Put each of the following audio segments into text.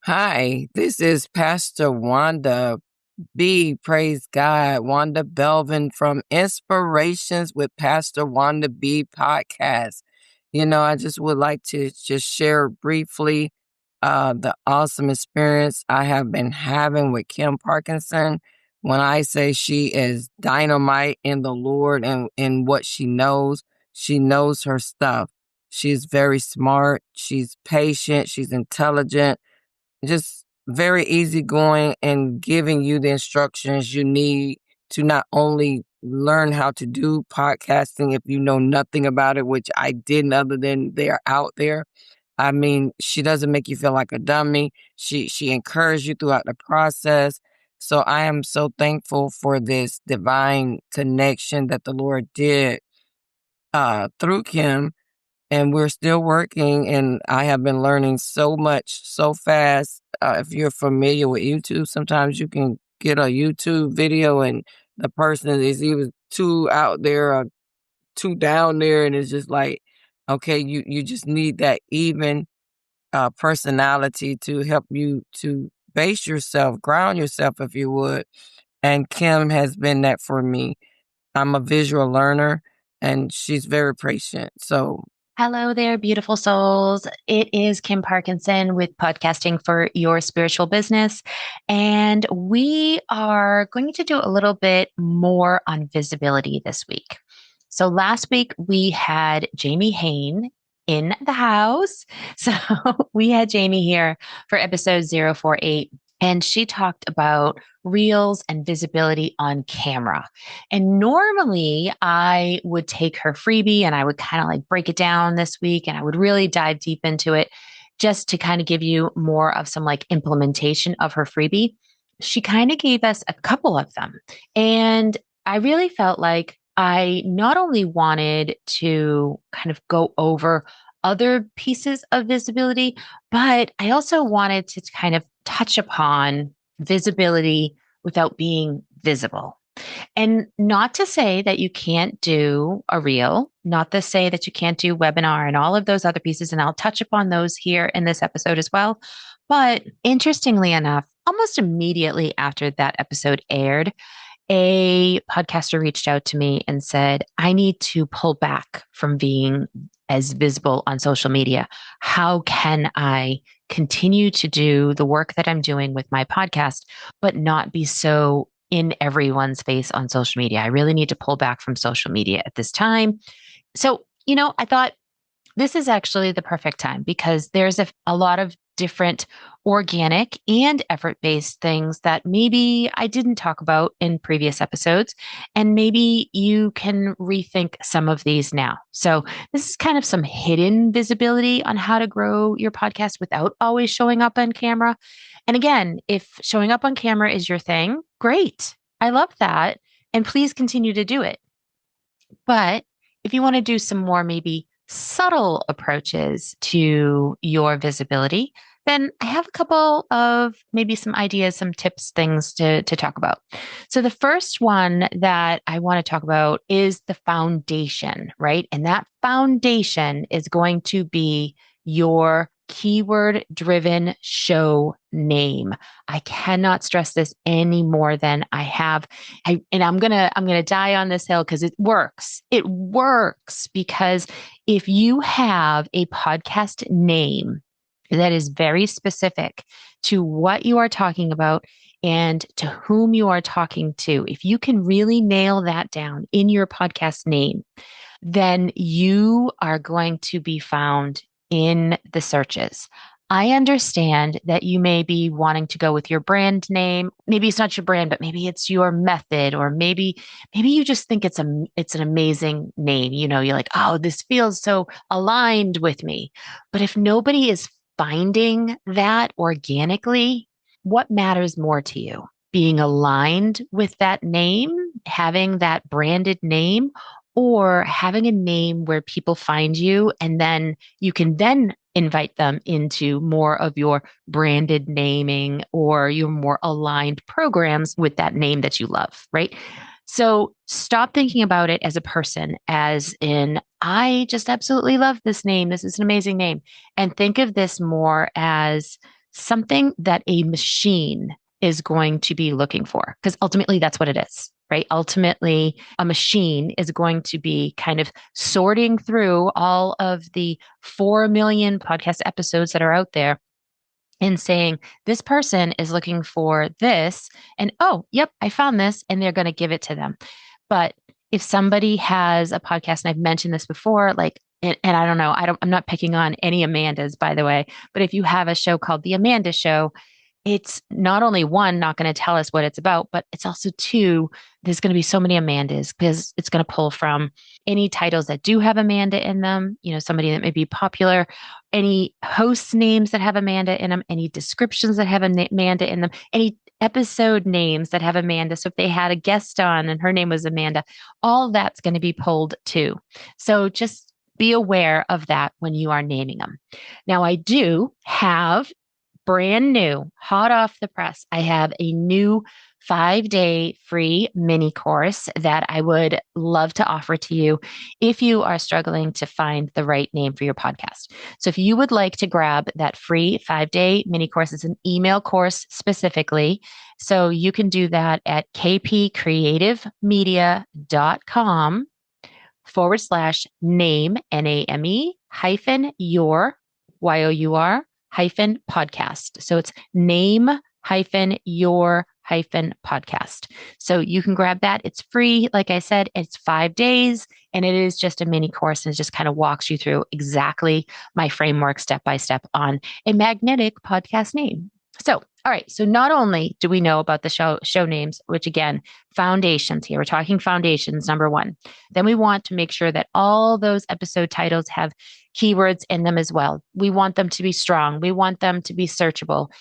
Hi, this is Pastor Wanda B. Praise God, Wanda Belvin from Inspirations with Pastor Wanda B. podcast. I just would like to just share briefly the awesome experience I have been having with Kim Parkinson. When I say she is dynamite in the Lord and in what she knows her stuff. She's very smart, she's patient, she's intelligent, just very easygoing and giving you the instructions you need to not only learn how to do podcasting if you know nothing about it, which I didn't other than they're out there. I mean, she doesn't make you feel like a dummy. She encourages you throughout the process. So I am so thankful for this divine connection that the Lord did through Kim, and we're still working, and I have been learning so much so fast. If you're familiar with YouTube, sometimes you can get a YouTube video and the person is either too out there or too down there, and it's just like, okay, you just need that even personality to help you to base yourself, ground yourself, if you would. And Kim has been that for me. I'm a visual learner, and she's very patient. So Hello there, beautiful souls. It is Kim Parkinson with Podcasting for Your Spiritual Business. And we are going to do a little bit more on visibility this week. So last week we had Jamie Hain in the house. So we had Jamie here for episode 048, and she talked about reels and visibility on camera. And normally I would take her freebie and I would kind of like break it down this week and I would really dive deep into it just to kind of give you more of some like implementation of her freebie. She kind of gave us a couple of them. And I really felt like I not only wanted to kind of go over other pieces of visibility, but I also wanted to kind of touch upon visibility without being visible. And not to say that you can't do a reel, not to say that you can't do webinar and all of those other pieces. And I'll touch upon those here in this episode as well. But interestingly enough, almost immediately after that episode aired, a podcaster reached out to me and said, I need to pull back from being as visible on social media. How can I continue to do the work that I'm doing with my podcast, but not be so in everyone's face on social media? I really need to pull back from social media at this time. So, I thought this is actually the perfect time because there's a lot of different organic and effort based things that maybe I didn't talk about in previous episodes. And maybe you can rethink some of these now. So, this is kind of some hidden visibility on how to grow your podcast without always showing up on camera. And again, if showing up on camera is your thing, great. I love that. And please continue to do it. But if you want to do some more, maybe subtle approaches to your visibility, then I have a couple of maybe some ideas, some tips, things to talk about. So the first one that I want to talk about is the foundation, right? And that foundation is going to be your keyword driven show name. I cannot stress this any more than I have. I'm gonna die on this hill because it works. It works because if you have a podcast name that is very specific to what you are talking about and to whom you are talking to, if you can really nail that down in your podcast name, then you are going to be found in the searches. I understand that you may be wanting to go with your brand name. Maybe it's not your brand, but maybe it's your method, or maybe you just think it's an amazing name. You're like, oh, this feels so aligned with me. But if nobody is finding that organically, what matters more to you? Being aligned with that name, having that branded name, or having a name where people find you and then you can then invite them into more of your branded naming or your more aligned programs with that name that you love, right? So stop thinking about it as a person, as in, I just absolutely love this name. This is an amazing name. And think of this more as something that a machine is going to be looking for, because ultimately that's what it is, right? Ultimately, a machine is going to be kind of sorting through all of the 4 million podcast episodes that are out there and saying, this person is looking for this. And oh, yep, I found this. And they're going to give it to them. But if somebody has a podcast, and I've mentioned this before, like, and I don't know, I'm not picking on any Amandas, by the way, but if you have a show called The Amanda Show, it's not only one, not going to tell us what it's about, but it's also two, there's going to be so many Amandas because it's going to pull from any titles that do have Amanda in them, somebody that may be popular, any host names that have Amanda in them, any descriptions that have Amanda in them, any episode names that have Amanda. So if they had a guest on and her name was Amanda, all that's going to be pulled too. So just be aware of that when you are naming them. Now, I do have brand new, hot off the press, I have a new 5-day free mini course that I would love to offer to you if you are struggling to find the right name for your podcast. So if you would like to grab that free 5-day mini course, it's an email course specifically. So you can do that at kpcreativemedia.com/name, NAME, hyphen your, YOUR, hyphen podcast. So it's name hyphen your hyphen podcast. So you can grab that. It's free. Like I said, it's 5 days and it is just a mini course and it just kind of walks you through exactly my framework step by step on a magnetic podcast name. So, all right. So not only do we know about the show names, which again, foundations here, we're talking foundations, number one, then we want to make sure that all those episode titles have keywords in them as well. We want them to be strong. We want them to be searchable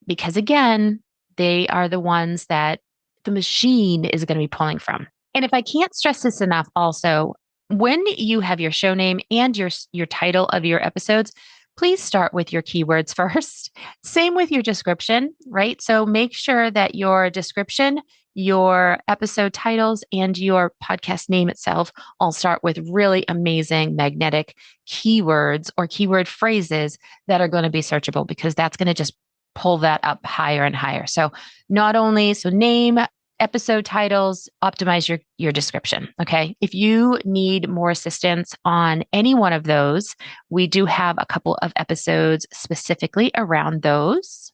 because again, they are the ones that the machine is going to be pulling from. And if I can't stress this enough also, when you have your show name and your title of your episodes, please start with your keywords first. Same with your description, right? So make sure that your description, your episode titles, and your podcast name itself all start with really amazing magnetic keywords or keyword phrases that are going to be searchable because that's going to just pull that up higher and higher. So name, episode titles, optimize your description. Okay. If you need more assistance on any one of those, we do have a couple of episodes specifically around those.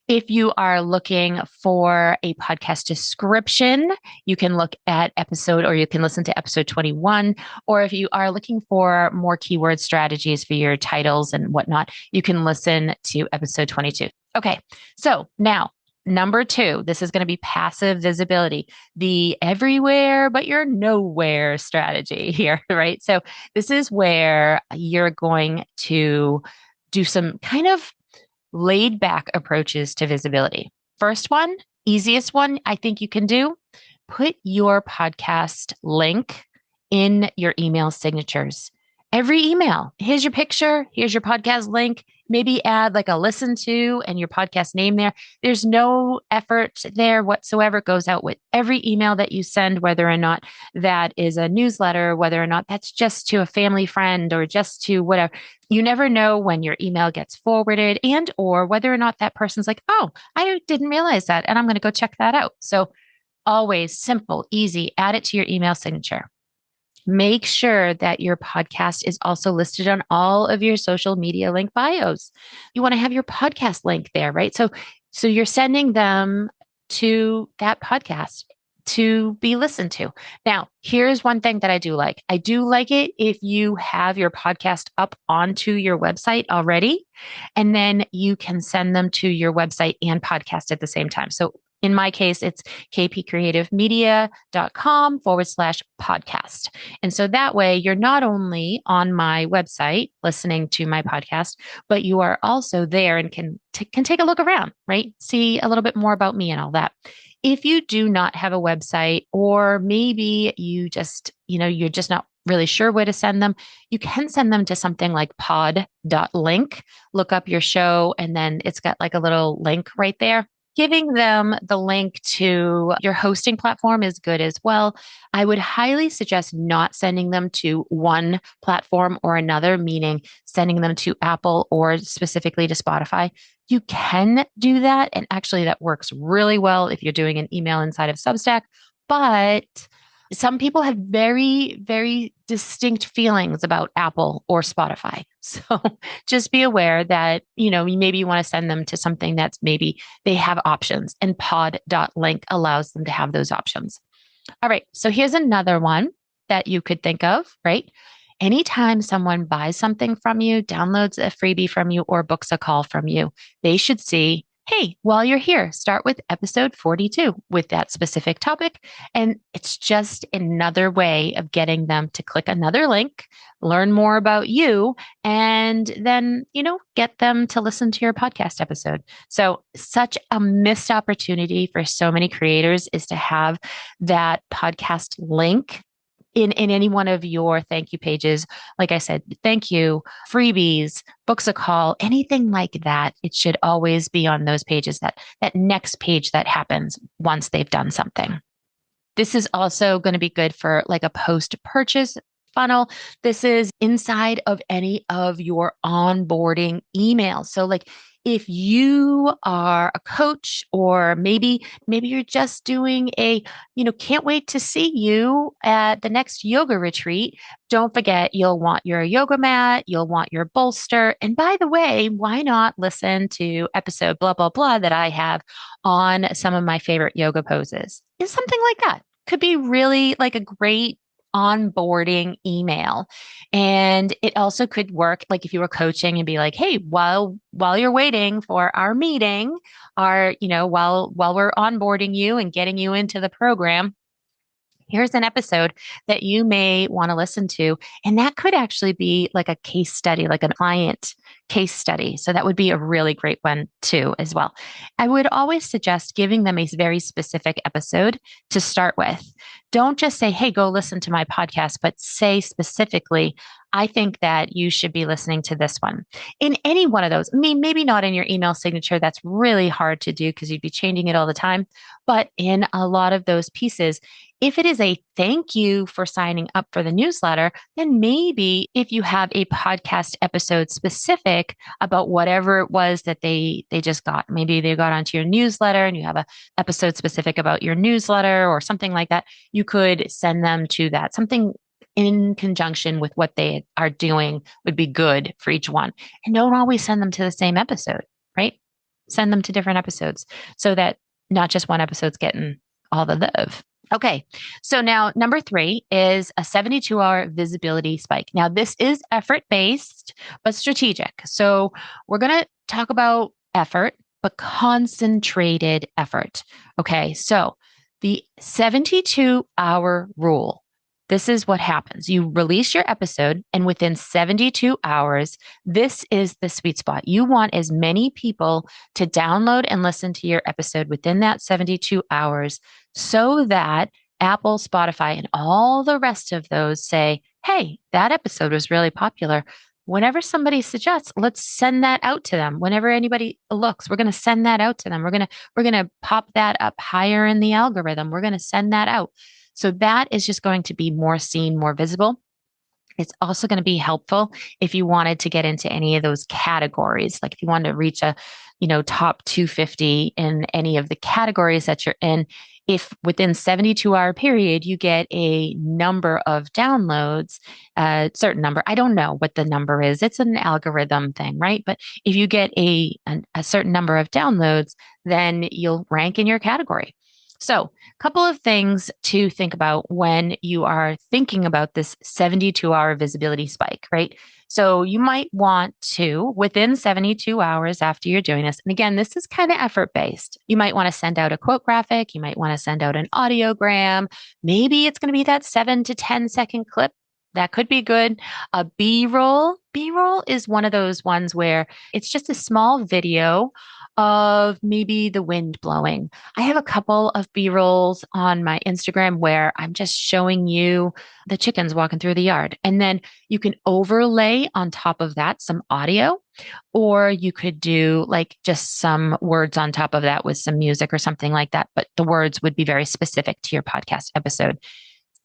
If you are looking for a podcast description, you can look at or you can listen to episode 21. Or if you are looking for more keyword strategies for your titles and whatnot, you can listen to episode 22. Okay. So now, number 2, this is going to be passive visibility, the everywhere, but you're nowhere strategy here, right? So this is where you're going to do some kind of laid back approaches to visibility. First one, easiest one I think you can do, put your podcast link in your email signatures. Every email, here's your picture, here's your podcast link, maybe add like a listen to and your podcast name there. There's no effort there whatsoever. It goes out with every email that you send, whether or not that is a newsletter, whether or not that's just to a family friend or just to whatever. You never know when your email gets forwarded and or whether or not that person's like, oh, I didn't realize that and I'm going to go check that out. So always simple, easy, add it to your email signature. Make sure that your podcast is also listed on all of your social media link bios. You want to have your podcast link there, right? So you're sending them to that podcast to be listened to. Now, here's one thing that I do like. I do like it if you have your podcast up onto your website already, and then you can send them to your website and podcast at the same time. So in my case, it's kpcreativemedia.com/podcast. And so that way you're not only on my website listening to my podcast, but you are also there and can take a look around, right? See a little bit more about me and all that. If you do not have a website, or maybe you just, you're just not really sure where to send them, you can send them to something like pod.link. Look up your show and then it's got like a little link right there. Giving them the link to your hosting platform is good as well. I would highly suggest not sending them to one platform or another, meaning sending them to Apple or specifically to Spotify. you can do that. And actually, that works really well if you're doing an email inside of Substack. But some people have very, very distinct feelings about Apple or Spotify. So just be aware that, maybe you want to send them to something that's maybe they have options, and pod.link allows them to have those options. All right. So here's another one that you could think of, right? Anytime someone buys something from you, downloads a freebie from you, or books a call from you, they should see, hey, while you're here, start with episode 42 with that specific topic. And it's just another way of getting them to click another link, learn more about you, and then, get them to listen to your podcast episode. So, such a missed opportunity for so many creators is to have that podcast link in any one of your thank you pages. Like I said, thank you, freebies, books a call, anything like that. It should always be on those pages, that next page that happens once they've done something. This is also going to be good for like a post-purchase funnel. This is inside of any of your onboarding emails. So like if you are a coach, or maybe you're just doing a, can't wait to see you at the next yoga retreat. Don't forget, you'll want your yoga mat, you'll want your bolster. And by the way, why not listen to episode blah, blah, blah that I have on some of my favorite yoga poses? Is something like that. Could be really like a great onboarding email. And it also could work like if you were coaching and be like, hey, while you're waiting for our meeting, while we're onboarding you and getting you into the program, here's an episode that you may want to listen to. And that could actually be like a case study, like a client case study. So that would be a really great one too, as well. I would always suggest giving them a very specific episode to start with. Don't just say, hey, go listen to my podcast, but say specifically, I think that you should be listening to this one. In any one of those, I mean, maybe not in your email signature. That's really hard to do because you'd be changing it all the time. But in a lot of those pieces, if it is a thank you for signing up for the newsletter, then maybe if you have a podcast episode specific about whatever it was that they just got, maybe they got onto your newsletter and you have a episode specific about your newsletter or something like that, you could send them to that. Something in conjunction with what they are doing would be good for each one. And don't always send them to the same episode, right? Send them to different episodes so that not just one episode's getting all the love. Okay, so now number 3 is a 72-hour visibility spike. Now, this is effort-based, but strategic. So we're going to talk about effort, but concentrated effort. Okay, so the 72-hour rule. This is what happens. You release your episode, and within 72 hours, this is the sweet spot. You want as many people to download and listen to your episode within that 72 hours so that Apple, Spotify, and all the rest of those say, hey, that episode was really popular. Whenever somebody suggests, let's send that out to them. Whenever anybody looks, we're going to send that out to them. We're going to pop that up higher in the algorithm. We're going to send that out. So that is just going to be more seen, more visible. It's also going to be helpful if you wanted to get into any of those categories. Like if you wanted to reach a, top 250 in any of the categories that you're in, if within 72-hour period, you get a number of downloads, a certain number, I don't know what the number is. It's an algorithm thing, right? But if you get a certain number of downloads, then you'll rank in your category. So a couple of things to think about when you are thinking about this 72-hour visibility spike, right? So you might want to, within 72 hours after you're doing this, and again, this is kind of effort-based. You might want to send out a quote graphic. You might want to send out an audiogram. Maybe it's going to be that 7 to 10 second clip. That could be good. A B-roll. B-roll is one of those ones where it's just a small video of maybe the wind blowing. I have a couple of B-rolls on my Instagram where I'm just showing you the chickens walking through the yard. And then you can overlay on top of that some audio, or you could do like just some words on top of that with some music or something like that. But the words would be very specific to your podcast episode.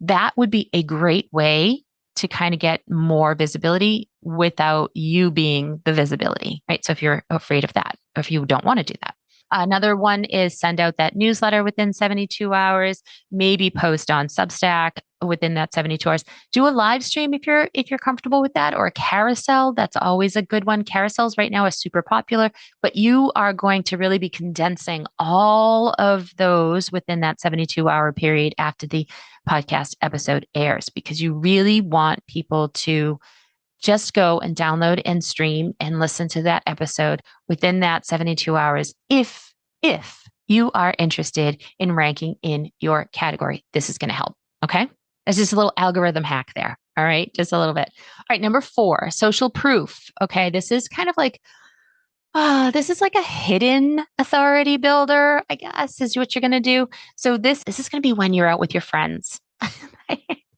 That would be a great way to kind of get more visibility without you being the visibility, right? So if you're afraid of that. if you don't want to do that. Another one is send out that newsletter within 72 hours, maybe post on Substack within that 72 hours. Do a live stream if you're comfortable with that, or a carousel. That's always a good one. Carousels right now are super popular, but you are going to really be condensing all of those within that 72-hour period after the podcast episode airs, because you really want people to just go and download and stream and listen to that episode within that 72 hours if you are interested in ranking in your category. This is going to help. Okay. That's just a little algorithm hack there. All right. Just a little bit. All right. Number 4, social proof. Okay. This is kind of like, this is like a hidden authority builder, I guess, is what you're going to do. So this is going to be when you're out with your friends.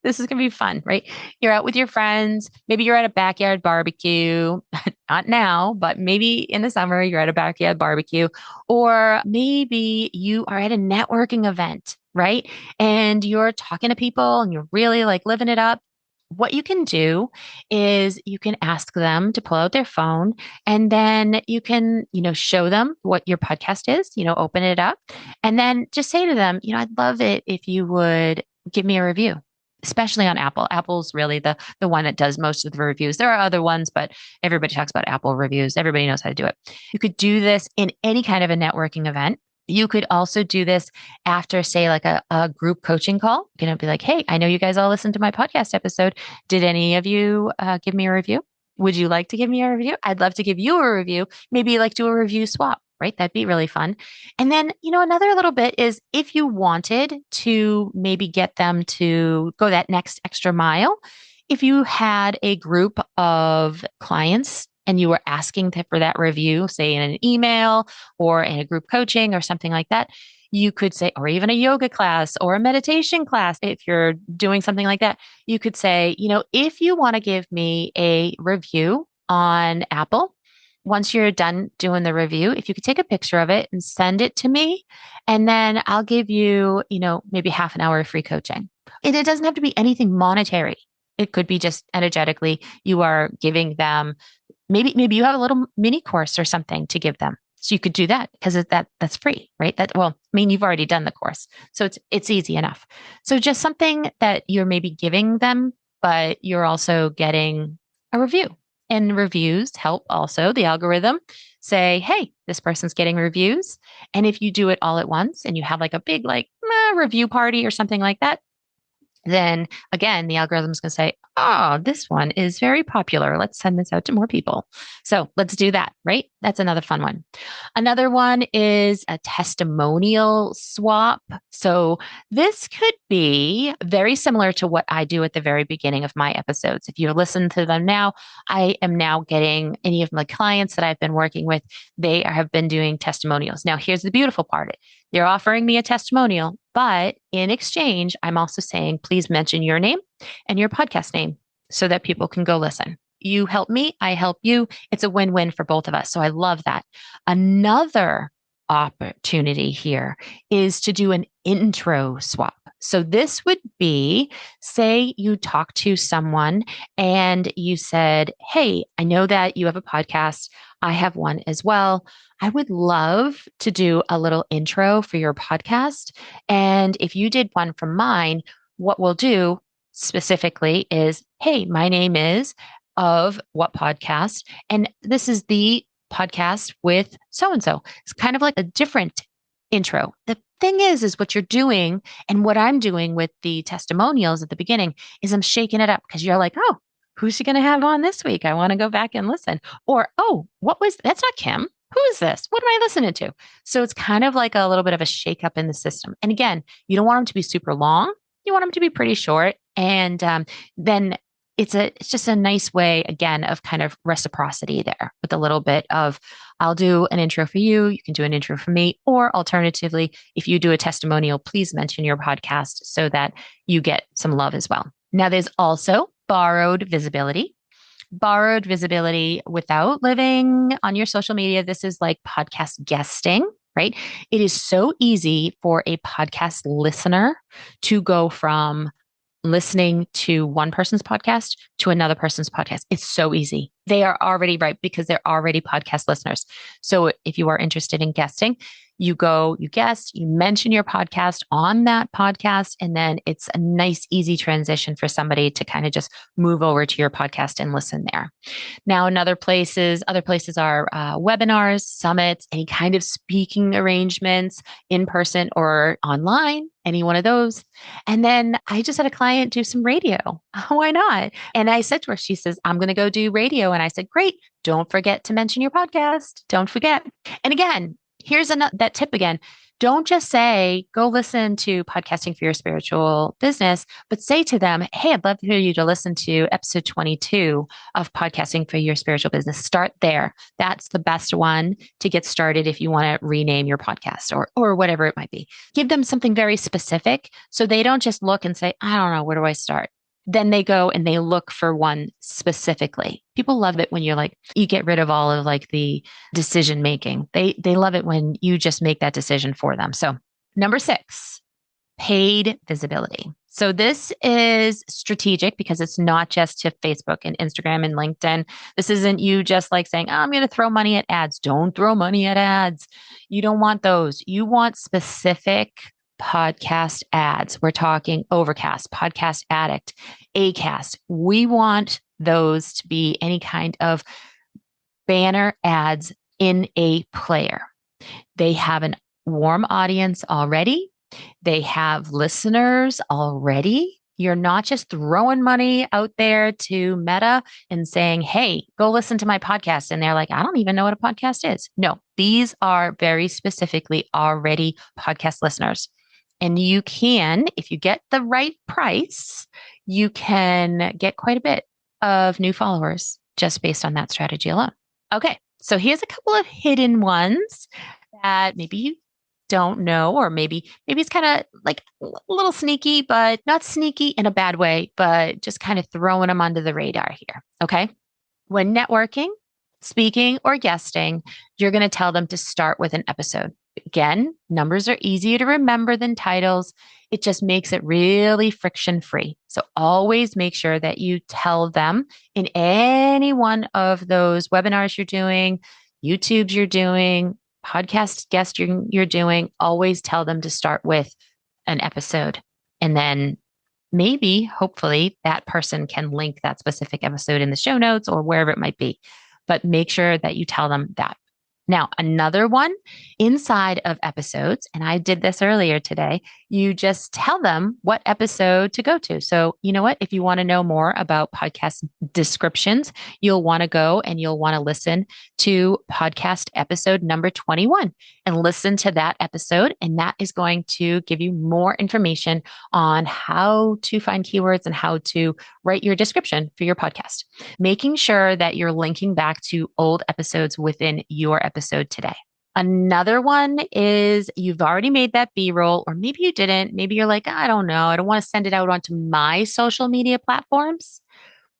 This is going to be fun, right? You're out with your friends. Maybe you're at a backyard barbecue. Not now, but maybe in the summer, you're at a backyard barbecue. Or maybe you are at a networking event, right? And you're talking to people and you're really like living it up. What you can do is you can ask them to pull out their phone, and then you can, show them what your podcast is, open it up, and then just say to them, I'd love it if you would give me a review, especially on Apple. Apple's really the one that does most of the reviews. There are other ones, but everybody talks about Apple reviews. Everybody knows how to do it. You could do this in any kind of a networking event. You could also do this after, say, like a group coaching call. You're going to be like, hey, I know you guys all listened to my podcast episode. Did any of you give me a review? Would you like to give me a review? I'd love to give you a review. Maybe like do a review swap, right? That'd be really fun. And then, another little bit is if you wanted to maybe get them to go that next extra mile, if you had a group of clients and you were asking for that review, say in an email or in a group coaching or something like that, you could say, or even a yoga class or a meditation class, if you're doing something like that, you could say, if you want to give me a review on Apple, once you're done doing the review, if you could take a picture of it and send it to me, and then I'll give you, maybe half an hour of free coaching. And it doesn't have to be anything monetary. It could be just energetically, you are giving them, maybe you have a little mini course or something to give them. So you could do that because that's free, right? You've already done the course. So it's easy enough. So just something that you're maybe giving them, but you're also getting a review. And reviews help also the algorithm say, hey, this person's getting reviews. And if you do it all at once and you have like a big review party or something like that, then again, the algorithm is going to say, oh, this one is very popular. Let's send this out to more people. So let's do that, right? That's another fun one. Another one is a testimonial swap. So this could be very similar to what I do at the very beginning of my episodes. If you listen to them now, I am now getting any of my clients that I've been working with, they have been doing testimonials. Now, here's the beautiful part. They're offering me a testimonial, but in exchange, I'm also saying, please mention your name and your podcast name so that people can go listen. You help me, I help you. It's a win-win for both of us. So I love that. Another opportunity here is to do an intro swap. So this would be, say you talk to someone and you said, hey, I know that you have a podcast. I have one as well. I would love to do a little intro for your podcast. And if you did one for mine, what we'll do specifically is, hey, my name is of what podcast, and this is the podcast with so-and-so. It's kind of like a different intro. The thing is what you're doing and what I'm doing with the testimonials at the beginning is I'm shaking it up because you're like, oh, who's she going to have on this week? I want to go back and listen. Or, oh, that's not Kim. Who is this? What am I listening to? So it's kind of like a little bit of a shakeup in the system. And again, you don't want them to be super long. You want them to be pretty short. And then it's just a nice way, again, of kind of reciprocity there with a little bit of, I'll do an intro for you. You can do an intro for me. Or alternatively, if you do a testimonial, please mention your podcast so that you get some love as well. Now, there's also borrowed visibility. Borrowed visibility without living on your social media. This is like podcast guesting, right? It is so easy for a podcast listener to go from listening to one person's podcast to another person's podcast. It's so easy. They are already right because they're already podcast listeners. So if you are interested in guesting, you go, you guest, you mention your podcast on that podcast, and then it's a nice, easy transition for somebody to kind of just move over to your podcast and listen there. Now, in other places are webinars, summits, any kind of speaking arrangements in person or online, any one of those. And then I just had a client do some radio. Why not? And I said to her, she says, I'm going to go do radio. And I said, great. Don't forget to mention your podcast. Don't forget. And again, here's that tip again. Don't just say, go listen to Podcasting for Your Spiritual Business, but say to them, hey, I'd love for you to listen to episode 22 of Podcasting for Your Spiritual Business. Start there. That's the best one to get started if you want to rename your podcast or whatever it might be. Give them something very specific so they don't just look and say, I don't know, where do I start? Then they go and they look for one specifically. People love it when you're like, you get rid of all of like the decision making. They love it when you just make that decision for them. So number 6, paid visibility. So this is strategic because it's not just to Facebook and Instagram and LinkedIn. This isn't you just like saying, oh, I'm going to throw money at ads. Don't throw money at ads. You don't want those. You want specific podcast ads. We're talking Overcast, Podcast Addict, Acast. We want those to be any kind of banner ads in a player. They have a warm audience already. They have listeners already. You're not just throwing money out there to Meta and saying, hey, go listen to my podcast. And they're like, I don't even know what a podcast is. No, these are very specifically already podcast listeners. And you can, if you get the right price, you can get quite a bit of new followers just based on that strategy alone. Okay, so here's a couple of hidden ones that maybe you don't know, or maybe it's kind of like a little sneaky, but not sneaky in a bad way, but just kind of throwing them under the radar here. Okay. When networking, speaking, or guesting, you're going to tell them to start with an episode. Again, numbers are easier to remember than titles. It just makes it really friction free. So always make sure that you tell them in any one of those webinars you're doing, YouTubes you're doing, podcast guest you're doing, always tell them to start with an episode. And then maybe, hopefully, that person can link that specific episode in the show notes or wherever it might be. But make sure that you tell them that. Now, another one inside of episodes, and I did this earlier today, you just tell them what episode to go to. So, you know what? If you want to know more about podcast descriptions, you'll want to go and you'll want to listen to podcast episode number 21 and listen to that episode. And that is going to give you more information on how to find keywords and how to write your description for your podcast, making sure that you're linking back to old episodes within your episode today. Another one is you've already made that B-roll, or maybe you didn't. Maybe you're like, I don't know. I don't want to send it out onto my social media platforms,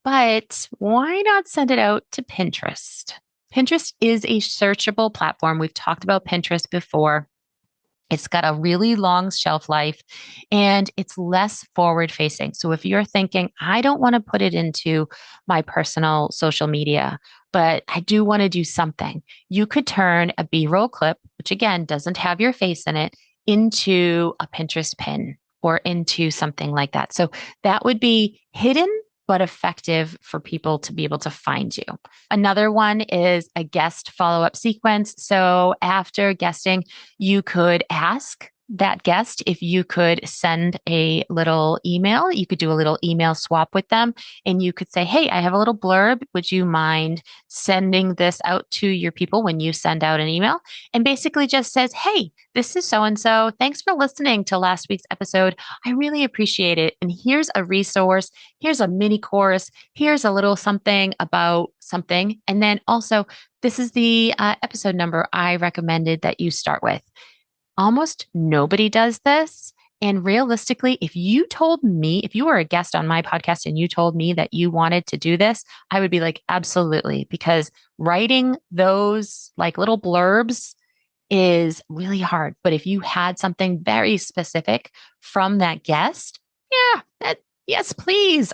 but why not send it out to Pinterest? Pinterest is a searchable platform. We've talked about Pinterest before. It's got a really long shelf life and it's less forward facing. So if you're thinking, I don't want to put it into my personal social media, but I do want to do something, you could turn a B-roll clip, which again doesn't have your face in it, into a Pinterest pin or into something like that. So that would be hidden but effective for people to be able to find you. Another one is a guest follow-up sequence. So after guesting, you could ask that guest if you could send a little email. You could do a little email swap with them and you could say, hey, I have a little blurb. Would you mind sending this out to your people when you send out an email? And basically just says, hey, this is so-and-so. Thanks for listening to last week's episode. I really appreciate it. And here's a resource. Here's a mini course. Here's a little something about something. And then also, this is the episode number I recommended that you start with. Almost nobody does this. And realistically, if you were a guest on my podcast and you told me that you wanted to do this, I would be like, absolutely. Because writing those like little blurbs is really hard. But if you had something very specific from that guest, yeah, Yes, please.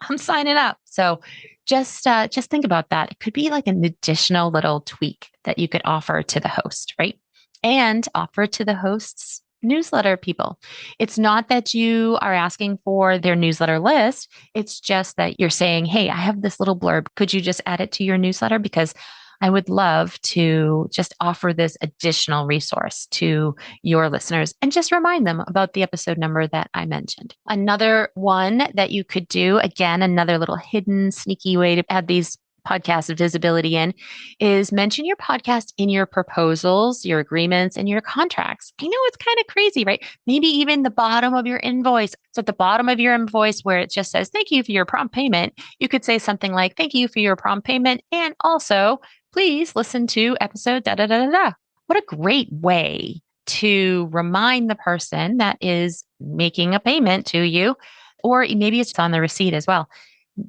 I'm signing up. So just think about that. It could be like an additional little tweak that you could offer to the host, right? And offer to the host's newsletter people. It's not that you are asking for their newsletter list. It's just that you're saying, hey, I have this little blurb. Could you just add it to your newsletter? Because I would love to just offer this additional resource to your listeners and just remind them about the episode number that I mentioned. Another one that you could do, again, another little hidden, sneaky way to add these podcast visibility in is mention your podcast in your proposals, your agreements, and your contracts. I know it's kind of crazy, right? Maybe even the bottom of your invoice. So at the bottom of your invoice where it just says, thank you for your prompt payment, you could say something like, thank you for your prompt payment. And also, please listen to episode da da da da da. What a great way to remind the person that is making a payment to you, or maybe it's on the receipt as well,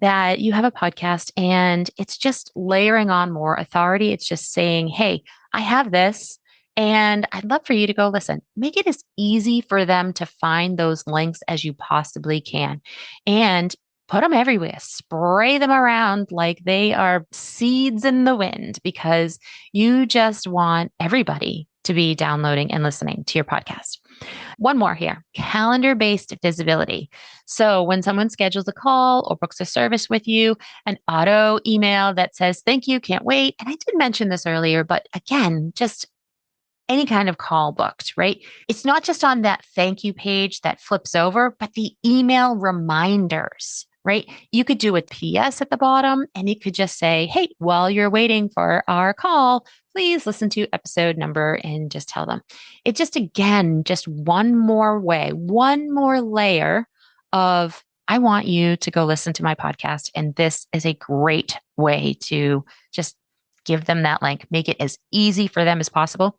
that you have a podcast and it's just layering on more authority. It's just saying, hey, I have this and I'd love for you to go listen. Make it as easy for them to find those links as you possibly can. And put them everywhere, spray them around like they are seeds in the wind, because you just want everybody to be downloading and listening to your podcast. One more here, calendar-based visibility. So when someone schedules a call or books a service with you, an auto email that says, thank you, can't wait. And I did mention this earlier, but again, just any kind of call booked, right? It's not just on that thank you page that flips over, but the email reminders, right? You could do a PS at the bottom and it could just say, hey, while you're waiting for our call, please listen to episode number and just tell them. It just, again, just one more way, one more layer of, I want you to go listen to my podcast. And this is a great way to just give them that link, make it as easy for them as possible.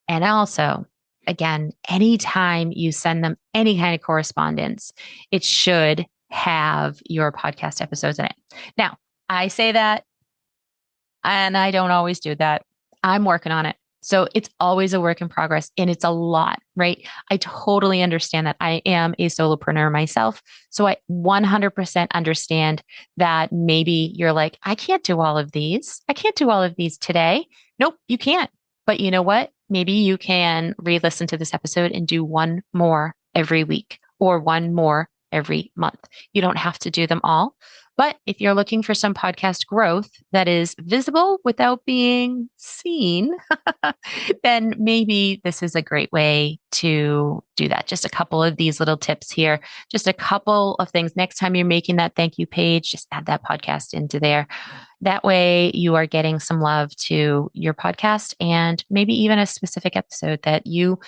And also, again, anytime you send them any kind of correspondence, it should have your podcast episodes in it. Now, I say that, and I don't always do that. I'm working on it. So it's always a work in progress and it's a lot, right? I totally understand that. I am a solopreneur myself. So I 100% understand that maybe you're like, I can't do all of these. I can't do all of these today. Nope, you can't. But you know what? Maybe you can re-listen to this episode and do one more every week or one more every month. You don't have to do them all. But if you're looking for some podcast growth that is visible without being seen, then maybe this is a great way to do that. Just a couple of these little tips here, just a couple of things. Next time you're making that thank you page, just add that podcast into there. That way you are getting some love to your podcast and maybe even a specific episode that you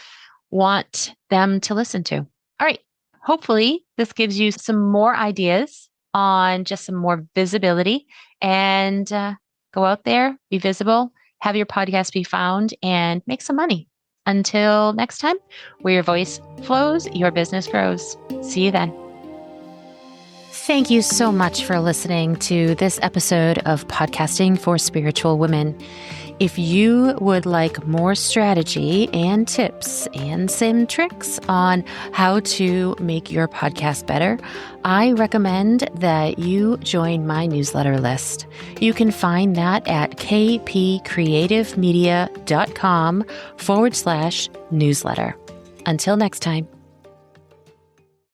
want them to listen to. All right. Hopefully this gives you some more ideas on just some more visibility, and go out there, be visible, have your podcast be found, and make some money. Until next time, where your voice flows, your business grows. See you then. Thank you so much for listening to this episode of Podcasting for Spiritual Women. If you would like more strategy and tips and some tricks on how to make your podcast better, I recommend that you join my newsletter list. You can find that at kpcreativemedia.com/newsletter. Until next time.